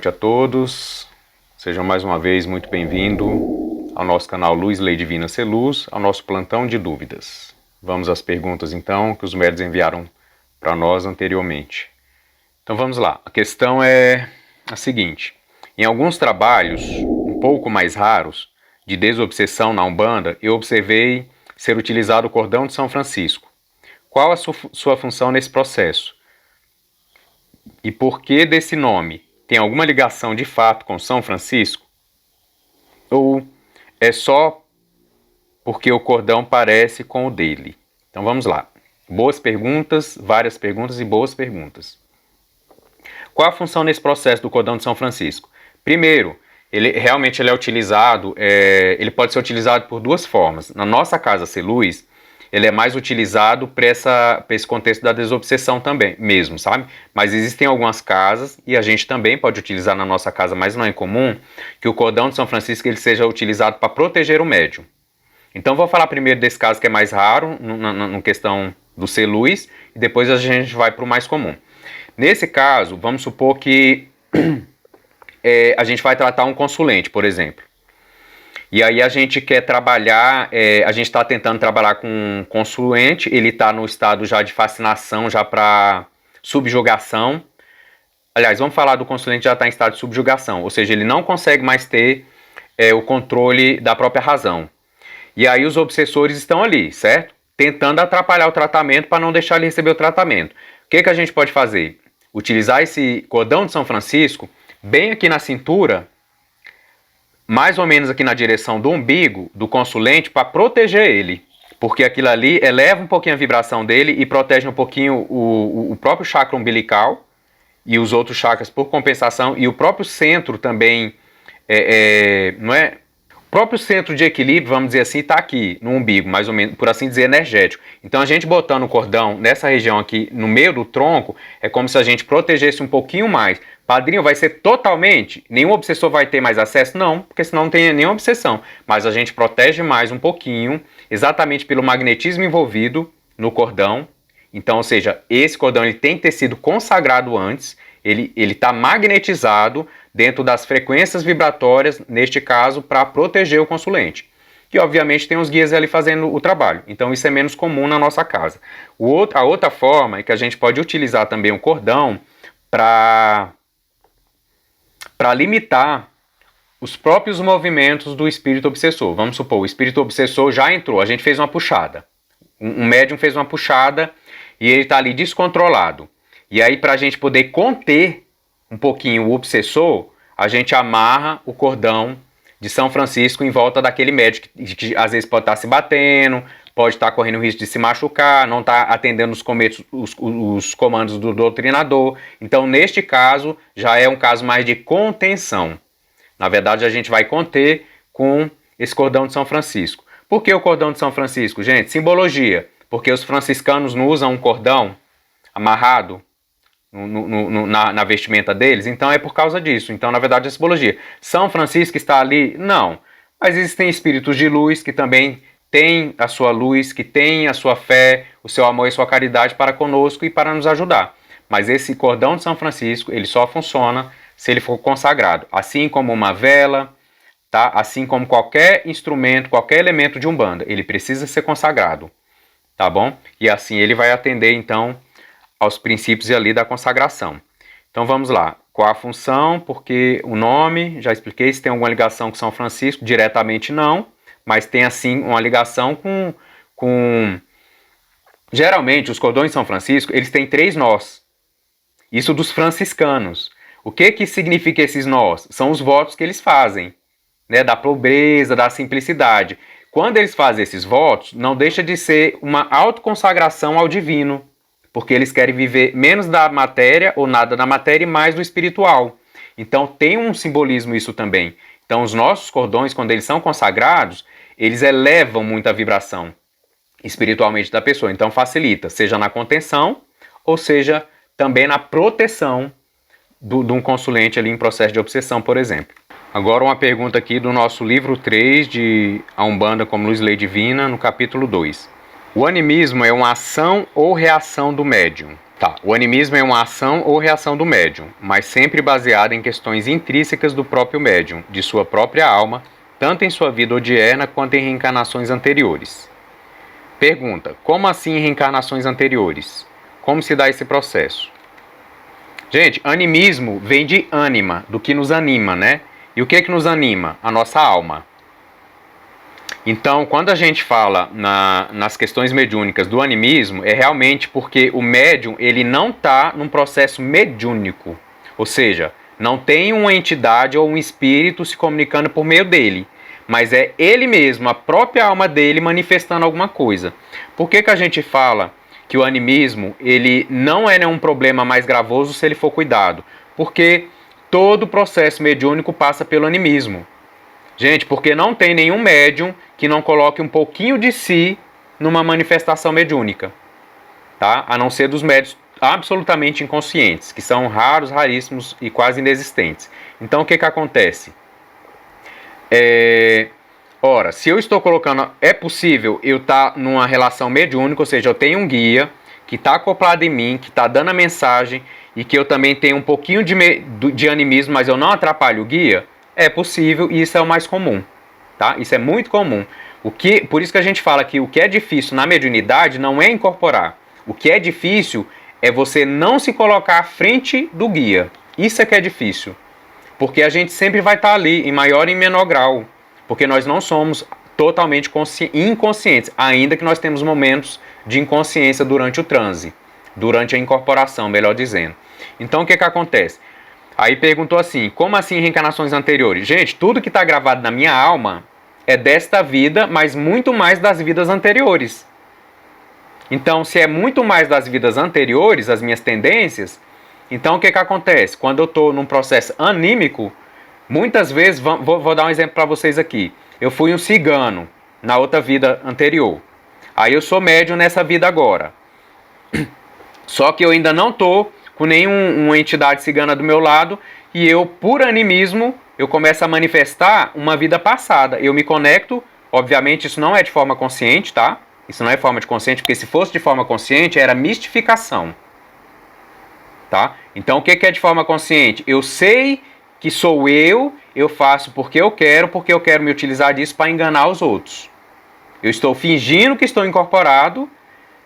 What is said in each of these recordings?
noite a todos. Sejam mais uma vez muito bem-vindos ao nosso canal Luz, Lei Divina Ser Luz, ao nosso plantão de dúvidas. Vamos às perguntas então que os médiuns enviaram para nós anteriormente. Então vamos lá. A questão é a seguinte: em alguns trabalhos um pouco mais raros de desobsessão na Umbanda, eu observei ser utilizado o cordão de São Francisco. Qual a sua função nesse processo? E por que desse nome? Tem alguma ligação de fato com São Francisco? Ou é só porque o cordão parece com o dele? Então vamos lá. Boas perguntas, várias perguntas e boas perguntas. Qual a função nesse processo do cordão de São Francisco? Primeiro, ele realmente é utilizado, ele pode ser utilizado por duas formas. Na nossa Casa Ser Luz, ele é mais utilizado para esse contexto da desobsessão também, mesmo, sabe? Mas existem algumas casas, e a gente também pode utilizar na nossa casa, mas não é comum, que o cordão de São Francisco ele seja utilizado para proteger o médium. Então vou falar primeiro desse caso que é mais raro, na questão do Ser Luz, e depois a gente vai para o mais comum. Nesse caso, vamos supor que a gente vai tratar um consulente, por exemplo. E aí a gente quer trabalhar, a gente está tentando trabalhar com um consulente, ele está no estado já de fascinação, já para subjugação. Aliás, vamos falar do consulente já está em estado de subjugação, ou seja, ele não consegue mais ter o controle da própria razão. E aí os obsessores estão ali, certo? Tentando atrapalhar o tratamento para não deixar ele receber o tratamento. O que a gente pode fazer? Utilizar esse cordão de São Francisco bem aqui na cintura, mais ou menos aqui na direção do umbigo do consulente, para proteger ele. Porque aquilo ali eleva um pouquinho a vibração dele e protege um pouquinho o próprio chakra umbilical e os outros chakras por compensação, e o próprio centro também, não é? O próprio centro de equilíbrio, vamos dizer assim, está aqui no umbigo, mais ou menos, por assim dizer, energético. Então a gente botando o cordão nessa região aqui, no meio do tronco, é como se a gente protegesse um pouquinho mais. Padrinho, vai ser totalmente? Nenhum obsessor vai ter mais acesso? Não, porque senão não tem nenhuma obsessão. Mas a gente protege mais um pouquinho, exatamente pelo magnetismo envolvido no cordão. Então, ou seja, esse cordão ele tem que ter sido consagrado antes, ele está magnetizado dentro das frequências vibratórias, neste caso, para proteger o consulente. E, obviamente, tem os guias ali fazendo o trabalho. Então, isso é menos comum na nossa casa. A outra forma é que a gente pode utilizar também o cordão para limitar os próprios movimentos do espírito obsessor. Vamos supor, o espírito obsessor já entrou, a gente fez uma puxada. Um médium fez uma puxada e ele está ali descontrolado. E aí, para a gente poder conter um pouquinho o obsessor, a gente amarra o cordão de São Francisco em volta daquele médium que às vezes pode estar se batendo, pode estar correndo o risco de se machucar, não está atendendo os comandos do doutrinador. Então, neste caso, já é um caso mais de contenção. Na verdade, a gente vai conter com esse cordão de São Francisco. Por que o cordão de São Francisco, gente? Simbologia. Porque os franciscanos não usam um cordão amarrado na vestimenta deles, então é por causa disso. Então, na verdade, é simbologia. São Francisco está ali? Não. Mas existem espíritos de luz que também têm a sua luz, que têm a sua fé, o seu amor e a sua caridade para conosco e para nos ajudar. Mas esse cordão de São Francisco, ele só funciona se ele for consagrado. Assim como uma vela, tá? Assim como qualquer instrumento, qualquer elemento de Umbanda, ele precisa ser consagrado, tá bom? E assim ele vai atender, então, aos princípios ali da consagração. Então vamos lá. Qual a função? Porque o nome, já expliquei, se tem alguma ligação com São Francisco, diretamente não, mas tem assim uma ligação com... Geralmente os cordões de São Francisco, eles têm 3 nós. Isso dos franciscanos. O que significa esses nós? São os votos que eles fazem, né? Da pobreza, da simplicidade. Quando eles fazem esses votos, não deixa de ser uma autoconsagração ao divino, porque eles querem viver menos da matéria ou nada da matéria e mais do espiritual. Então tem um simbolismo isso também. Então os nossos cordões, quando eles são consagrados, eles elevam muito a vibração espiritualmente da pessoa. Então facilita, seja na contenção ou seja também na proteção de um consulente ali em processo de obsessão, por exemplo. Agora uma pergunta aqui do nosso livro 3 de A Umbanda como Luz e Lei Divina, no capítulo 2. O animismo é uma ação ou reação do médium? Tá, o animismo é uma ação ou reação do médium, mas sempre baseada em questões intrínsecas do próprio médium, de sua própria alma, tanto em sua vida odierna quanto em reencarnações anteriores. Pergunta: como assim em reencarnações anteriores? Como se dá esse processo? Gente, animismo vem de ânima, do que nos anima, né? E o que nos anima? A nossa alma. Então, quando a gente fala nas questões mediúnicas do animismo, é realmente porque o médium ele não está num processo mediúnico, ou seja, não tem uma entidade ou um espírito se comunicando por meio dele, mas é ele mesmo, a própria alma dele manifestando alguma coisa. Por que a gente fala que o animismo ele não é nenhum problema mais gravoso se ele for cuidado? Porque todo o processo mediúnico passa pelo animismo. Gente, porque não tem nenhum médium que não coloque um pouquinho de si numa manifestação mediúnica, tá? A não ser dos médiuns absolutamente inconscientes, que são raros, raríssimos e quase inexistentes. Então, o que acontece? Ora, se eu estou colocando... É possível eu estar numa relação mediúnica, ou seja, eu tenho um guia que está acoplado em mim, que está dando a mensagem e que eu também tenho um pouquinho de animismo, mas eu não atrapalho o guia? É possível e isso é o mais comum, tá? Isso é muito comum. Por isso que a gente fala que o que é difícil na mediunidade não é incorporar. O que é difícil é você não se colocar à frente do guia. Isso é que é difícil. Porque a gente sempre vai estar ali, em maior e menor grau. Porque nós não somos totalmente inconscientes, ainda que nós temos momentos de inconsciência durante o transe, durante a incorporação, melhor dizendo. Então o que acontece? Aí perguntou assim, como assim reencarnações anteriores? Gente, tudo que está gravado na minha alma é desta vida, mas muito mais das vidas anteriores. Então, se é muito mais das vidas anteriores, as minhas tendências, então o que acontece? Quando eu estou num processo anímico, muitas vezes, vou dar um exemplo para vocês aqui. Eu fui um cigano na outra vida anterior. Aí eu sou médium nessa vida agora. Só que eu ainda não estou com nenhuma entidade cigana do meu lado, e eu, por animismo, eu começo a manifestar uma vida passada. Eu me conecto, obviamente isso não é de forma consciente, tá? Isso não é forma de consciente, porque se fosse de forma consciente, era mistificação. Tá? Então o que é de forma consciente? Eu sei que sou eu faço porque eu quero me utilizar disso para enganar os outros. Eu estou fingindo que estou incorporado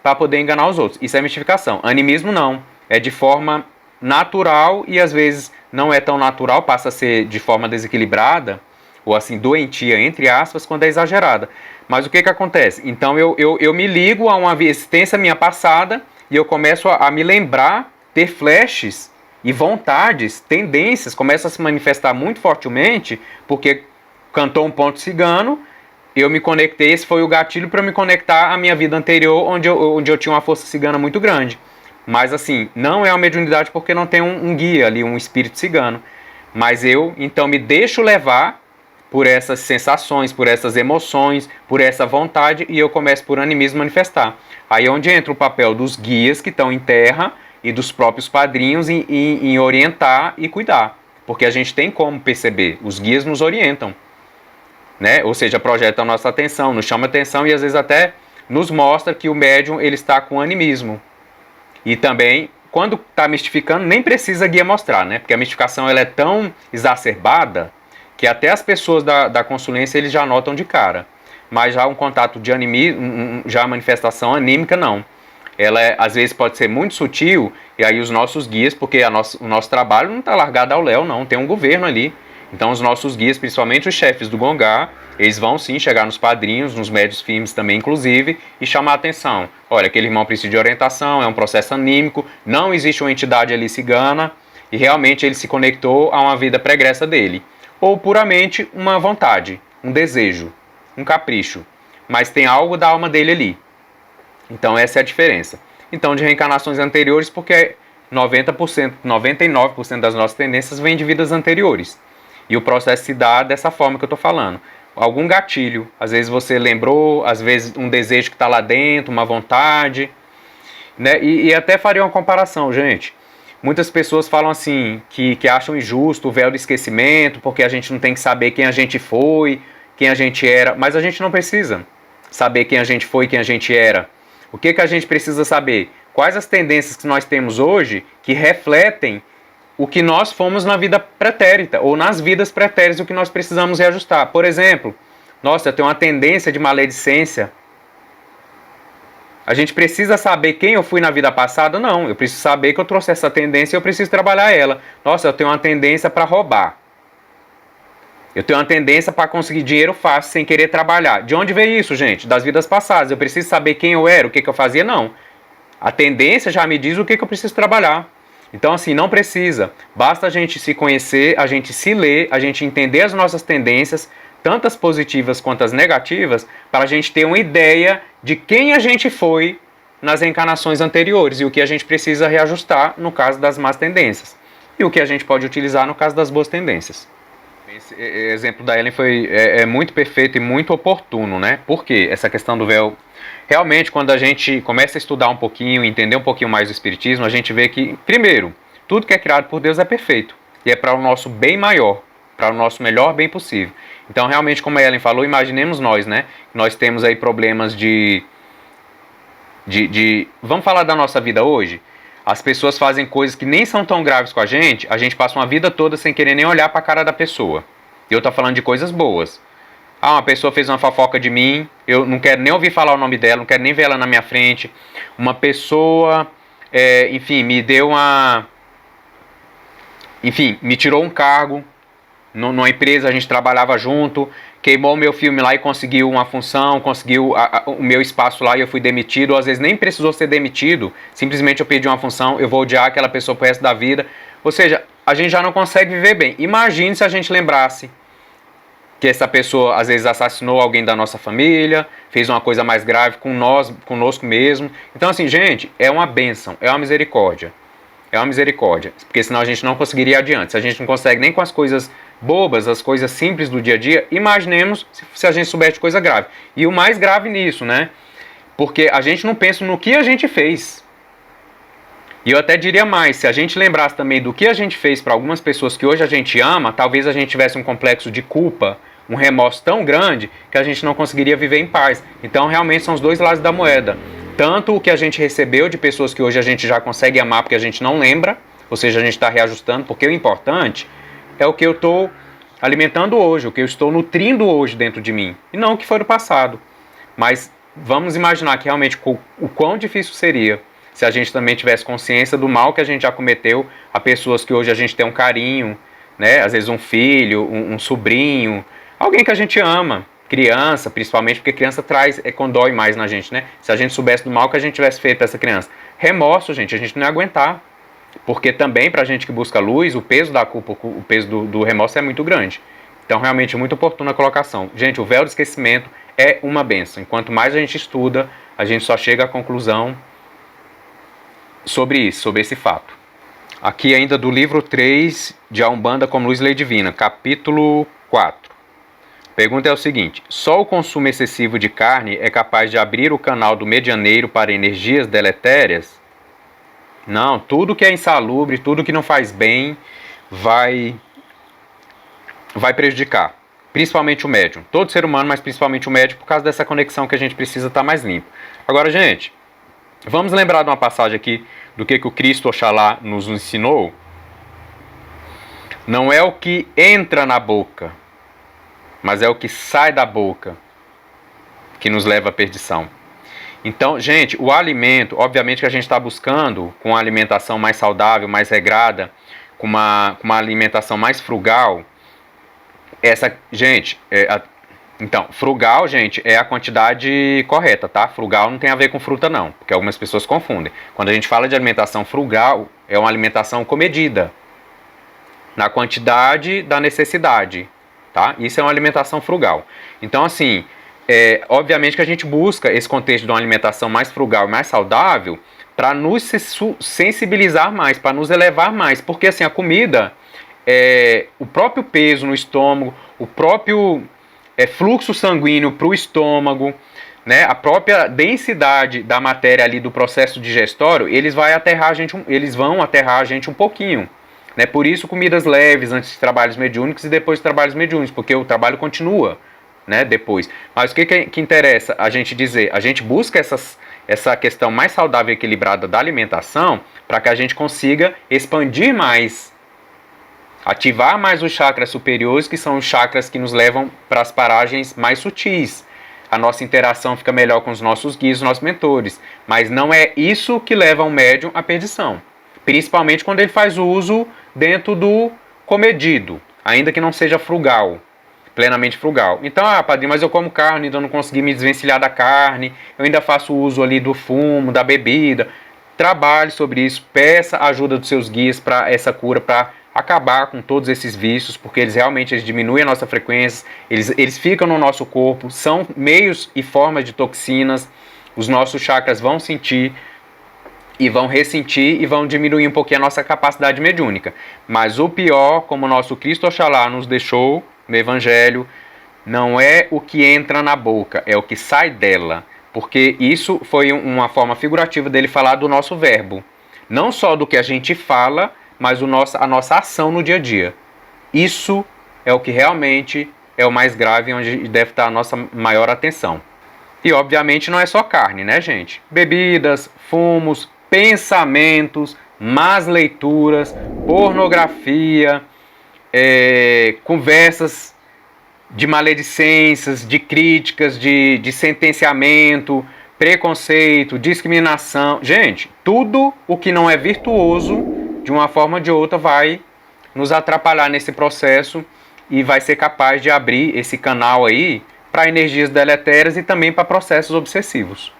para poder enganar os outros. Isso é mistificação. Animismo não. É de forma natural e às vezes não é tão natural, passa a ser de forma desequilibrada, ou assim, doentia, entre aspas, quando é exagerada. Mas o que acontece? Então eu me ligo a uma existência minha passada e eu começo a me lembrar, ter flashes e vontades, tendências, começam a se manifestar muito fortemente, porque cantou um ponto cigano, eu me conectei, esse foi o gatilho para me conectar à minha vida anterior, onde eu tinha uma força cigana muito grande. Mas assim, não é uma mediunidade porque não tem um guia ali, um espírito cigano. Mas eu, então, me deixo levar por essas sensações, por essas emoções, por essa vontade, e eu começo por animismo manifestar. Aí é onde entra o papel dos guias que estão em terra e dos próprios padrinhos em orientar e cuidar. Porque a gente tem como perceber, os guias nos orientam, né? Ou seja, projetam a nossa atenção, nos chama atenção e às vezes até nos mostra que o médium ele está com animismo. E também, quando está mistificando, nem precisa guia mostrar, né? Porque a mistificação ela é tão exacerbada que até as pessoas da consulência eles já notam de cara. Mas já um contato de animismo, já a manifestação anímica, não. Ela às vezes pode ser muito sutil, e aí os nossos guias, porque o nosso trabalho não está largado ao léu, não, tem um governo ali. Então os nossos guias, principalmente os chefes do Gongá, eles vão sim chegar nos padrinhos, nos médios firmes também inclusive, e chamar a atenção. Olha, aquele irmão precisa de orientação, é um processo anímico, não existe uma entidade ali cigana, e realmente ele se conectou a uma vida pregressa dele. Ou puramente uma vontade, um desejo, um capricho, mas tem algo da alma dele ali. Então essa é a diferença. Então de reencarnações anteriores, porque 90%, 99% das nossas tendências vêm de vidas anteriores. E o processo se dá dessa forma que eu estou falando. Algum gatilho, às vezes você lembrou, às vezes um desejo que está lá dentro, uma vontade, né? E até faria uma comparação, gente. Muitas pessoas falam assim, que acham injusto o véu do esquecimento, porque a gente não tem que saber quem a gente foi, quem a gente era, mas a gente não precisa saber quem a gente foi, quem a gente era. O que a gente precisa saber? quais as tendências que nós temos hoje que refletem o que nós fomos na vida pretérita, ou nas vidas pretéritas, o que nós precisamos reajustar. Por exemplo, nossa, eu tenho uma tendência de maledicência. A gente precisa saber quem eu fui na vida passada? Não, eu preciso saber que eu trouxe essa tendência e eu preciso trabalhar ela. Nossa, eu tenho uma tendência para roubar. Eu tenho uma tendência para conseguir dinheiro fácil sem querer trabalhar. De onde veio isso, gente? Das vidas passadas. Eu preciso saber quem eu era, o que eu fazia? Não. A tendência já me diz o que eu preciso trabalhar. Então, assim, não precisa. Basta a gente se conhecer, a gente se ler, a gente entender as nossas tendências, tantas positivas quanto as negativas, para a gente ter uma ideia de quem a gente foi nas encarnações anteriores e o que a gente precisa reajustar no caso das más tendências e o que a gente pode utilizar no caso das boas tendências. Esse exemplo da Ellen foi muito perfeito e muito oportuno, né? Porque essa questão do véu, realmente, quando a gente começa a estudar um pouquinho, entender um pouquinho mais do Espiritismo, a gente vê que, primeiro, tudo que é criado por Deus é perfeito e é para o nosso bem maior, para o nosso melhor bem possível. Então, realmente, como a Ellen falou, imaginemos nós, né? Nós temos aí problemas Vamos falar da nossa vida hoje? As pessoas fazem coisas que nem são tão graves com a gente passa uma vida toda sem querer nem olhar para a cara da pessoa. E eu tô falando de coisas boas. Ah, uma pessoa fez uma fofoca de mim, eu não quero nem ouvir falar o nome dela, não quero nem ver ela na minha frente. Uma pessoa, enfim, me deu uma... Enfim, me tirou um cargo numa empresa, a gente trabalhava junto, queimou o meu filme lá e conseguiu uma função, conseguiu o meu espaço lá e eu fui demitido, ou às vezes nem precisou ser demitido, simplesmente eu pedi uma função, eu vou odiar aquela pessoa pro resto da vida. Ou seja, a gente já não consegue viver bem. Imagine se a gente lembrasse que essa pessoa às vezes assassinou alguém da nossa família, fez uma coisa mais grave conosco mesmo. Então assim, gente, é uma bênção, é uma misericórdia. É uma misericórdia, porque senão a gente não conseguiria ir adiante. Se a gente não consegue nem com as coisas bobas, as coisas simples do dia a dia, imaginemos se a gente soubesse de coisa grave. E o mais grave nisso, né? Porque a gente não pensa no que a gente fez. E eu até diria mais, se a gente lembrasse também do que a gente fez para algumas pessoas que hoje a gente ama, talvez a gente tivesse um complexo de culpa, um remorso tão grande que a gente não conseguiria viver em paz. Então realmente são os dois lados da moeda. Tanto o que a gente recebeu de pessoas que hoje a gente já consegue amar porque a gente não lembra, ou seja, a gente está reajustando, porque o importante é o que eu estou alimentando hoje, o que eu estou nutrindo hoje dentro de mim, e não o que foi do passado. Mas vamos imaginar que realmente o quão difícil seria se a gente também tivesse consciência do mal que a gente já cometeu a pessoas que hoje a gente tem um carinho, né? Às vezes um filho, um sobrinho, alguém que a gente ama. Criança, principalmente, porque criança condói mais na gente, né? Se a gente soubesse do mal que a gente tivesse feito para essa criança. Remorso, gente, a gente não ia aguentar. Porque também, pra gente que busca luz, o peso da culpa, o peso do remorso é muito grande. Então, realmente, é muito oportuna a colocação. Gente, o véu do esquecimento é uma bênção. Enquanto mais a gente estuda, a gente só chega à conclusão sobre isso, sobre esse fato. Aqui ainda do livro 3 de A Umbanda como Luz e Lei Divina, capítulo 4. A pergunta é o seguinte: só o consumo excessivo de carne é capaz de abrir o canal do medianeiro para energias deletérias? Não, tudo que é insalubre, tudo que não faz bem vai prejudicar. Principalmente o médium. Todo ser humano, mas principalmente o médium, por causa dessa conexão que a gente precisa estar mais limpo. Agora, gente, vamos lembrar de uma passagem aqui do que o Cristo Oxalá nos ensinou? Não é o que entra na boca, mas é o que sai da boca que nos leva à perdição. Então, gente, o alimento, obviamente que a gente está buscando com uma alimentação mais saudável, mais regrada, com uma alimentação mais frugal. Então, frugal, gente, é a quantidade correta, tá? Frugal não tem a ver com fruta, não, porque algumas pessoas confundem. Quando a gente fala de alimentação frugal, é uma alimentação comedida, na quantidade da necessidade, tá? Isso é uma alimentação frugal. Então, assim, obviamente que a gente busca esse contexto de uma alimentação mais frugal e mais saudável para nos sensibilizar mais, para nos elevar mais, porque assim, a comida, o próprio peso no estômago, o próprio fluxo sanguíneo para o estômago, né, a própria densidade da matéria ali do processo digestório, eles vão aterrar a gente um pouquinho. Né? Por isso, comidas leves antes de trabalhos mediúnicos e depois de trabalhos mediúnicos, porque o trabalho continua. né, depois. Mas o que interessa a gente dizer? A gente busca essa questão mais saudável e equilibrada da alimentação para que a gente consiga expandir mais, ativar mais os chakras superiores, que são os chakras que nos levam para as paragens mais sutis. A nossa interação fica melhor com os nossos guias, os nossos mentores. Mas não é isso que leva um médium à perdição. Principalmente quando ele faz o uso dentro do comedido, ainda que não seja frugal, plenamente frugal. Então, padrinho, mas eu como carne, ainda não consegui me desvencilhar da carne, eu ainda faço uso ali do fumo, da bebida. Trabalhe sobre isso, peça a ajuda dos seus guias para essa cura, para acabar com todos esses vícios, porque eles realmente diminuem a nossa frequência, eles ficam no nosso corpo, são meios e formas de toxinas, os nossos chakras vão sentir e vão ressentir e vão diminuir um pouquinho a nossa capacidade mediúnica. Mas o pior, como o nosso Cristo Oxalá nos deixou no Evangelho, não é o que entra na boca, é o que sai dela, porque isso foi uma forma figurativa dele falar do nosso verbo, não só do que a gente fala, mas a nossa ação no dia a dia. Isso é o que realmente é o mais grave, onde deve estar a nossa maior atenção. E obviamente não é só carne, né, gente? Bebidas, fumos, pensamentos, más leituras, pornografia, conversas de maledicências, de críticas, de sentenciamento, preconceito, discriminação. Gente, tudo o que não é virtuoso, de uma forma ou de outra, vai nos atrapalhar nesse processo e vai ser capaz de abrir esse canal aí para energias deletérias e também para processos obsessivos.